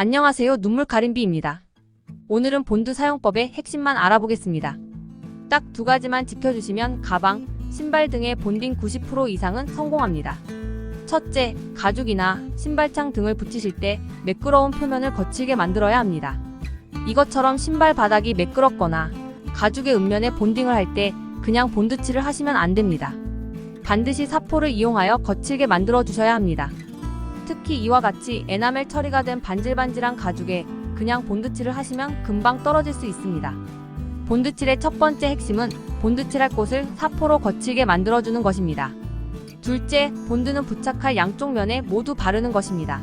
안녕하세요. 눈물가림비입니다. 오늘은 본드 사용법의 핵심만 알아보겠습니다. 딱 두 가지만 지켜주시면 가방, 신발 등의 본딩 90% 이상은 성공합니다. 첫째, 가죽이나 신발창 등을 붙이실 때 매끄러운 표면을 거칠게 만들어야 합니다. 이것처럼 신발 바닥이 매끄럽거나 가죽의 up면에 본딩을 할 때 그냥 본드칠을 하시면 안 됩니다. 반드시 사포를 이용하여 거칠게 만들어 주셔야 합니다. 특히 이와 같이 에나멜 처리가 된 반질반질한 가죽에 그냥 본드칠을 하시면 금방 떨어질 수 있습니다. 본드칠의 첫 번째 핵심은 본드칠할 곳을 사포로 거칠게 만들어주는 것입니다. 둘째, 본드는 부착할 양쪽 면에 모두 바르는 것입니다.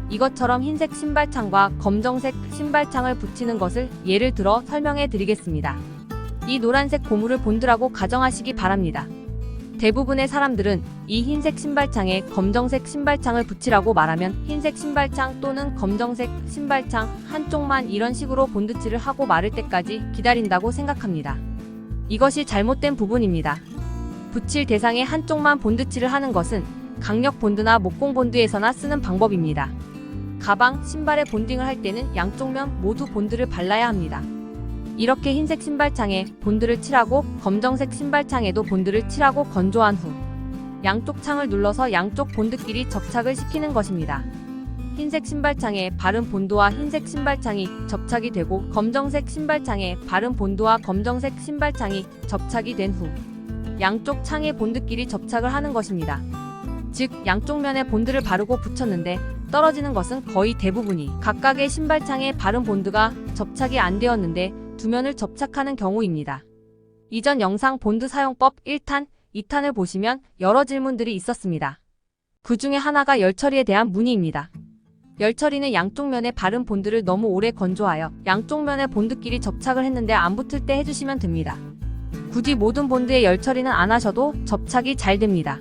이것처럼 흰색 신발창과 검정색 신발창을 붙이는 것을 예를 들어 설명해 드리겠습니다. 이 노란색 고무를 본드라고 가정하시기 바랍니다. 대부분의 사람들은 이 흰색 신발창에 검정색 신발창을 붙이라고 말하면 흰색 신발창 또는 검정색 신발창 한쪽만 이런 식으로 본드칠을 하고 마를 때까지 기다린다고 생각합니다. 이것이 잘못된 부분입니다. 붙일 대상의 한쪽만 본드칠을 하는 것은 강력 본드나 목공 본드에서나 쓰는 방법입니다. 가방, 신발에 본딩을 할 때는 양쪽 면 모두 본드를 발라야 합니다. 이렇게 흰색 신발창에 본드를 칠하고 검정색 신발창에도 본드를 칠하고 건조한 후 양쪽 창을 눌러서 양쪽 본드끼리 접착을 시키는 것입니다. 흰색 신발창에 바른 본드와 흰색 신발창이 접착이 되고 검정색 신발창에 바른 본드와 검정색 신발창이 접착이 된 후 양쪽 창의 본드끼리 접착을 하는 것입니다. 즉, 양쪽 면에 본드를 바르고 붙였는데 떨어지는 것은 거의 대부분이 각각의 신발창에 바른 본드가 접착이 안 되었는데 두 면을 접착하는 경우입니다. 이전 영상 본드 사용법 1탄, 2탄을 보시면 여러 질문들이 있었습니다. 그 중에 하나가 열처리에 대한 문의입니다. 열처리는 양쪽 면에 바른 본드를 너무 오래 건조하여 양쪽 면에 본드끼리 접착을 했는데 안 붙을 때 해주시면 됩니다. 굳이 모든 본드에 열처리는 안 하셔도 접착이 잘 됩니다.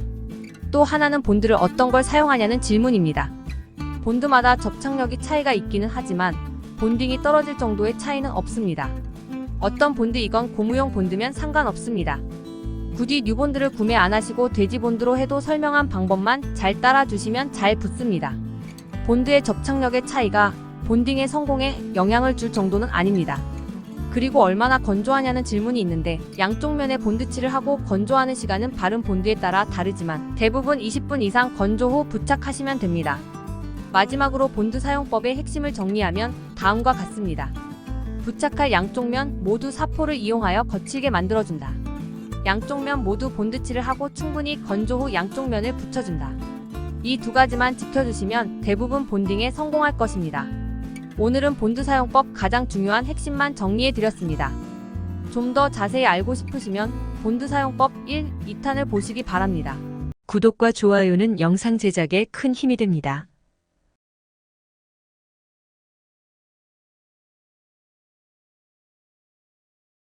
또 하나는 본드를 어떤 걸 사용하냐는 질문입니다. 본드마다 접착력이 차이가 있기는 하지만 본딩이 떨어질 정도의 차이는 없습니다. 어떤 본드이건 고무용 본드면 상관없습니다. 굳이 뉴본드를 구매 안 하시고 돼지 본드로 해도 설명한 방법만 잘 따라주시면 잘 붙습니다. 본드의 접착력의 차이가 본딩의 성공에 영향을 줄 정도는 아닙니다. 그리고 얼마나 건조하냐는 질문이 있는데 양쪽 면에 본드칠을 하고 건조하는 시간은 바른 본드에 따라 다르지만 대부분 20분 이상 건조 후 부착하시면 됩니다. 마지막으로 본드 사용법의 핵심을 정리하면 다음과 같습니다. 부착할 양쪽 면 모두 사포를 이용하여 거칠게 만들어준다. 양쪽 면 모두 본드칠을 하고 충분히 건조 후 양쪽 면을 붙여준다. 이 두 가지만 지켜주시면 대부분 본딩에 성공할 것입니다. 오늘은 본드 사용법 가장 중요한 핵심만 정리해드렸습니다. 좀 더 자세히 알고 싶으시면 본드 사용법 1, 2탄을 보시기 바랍니다. 구독과 좋아요는 영상 제작에 큰 힘이 됩니다.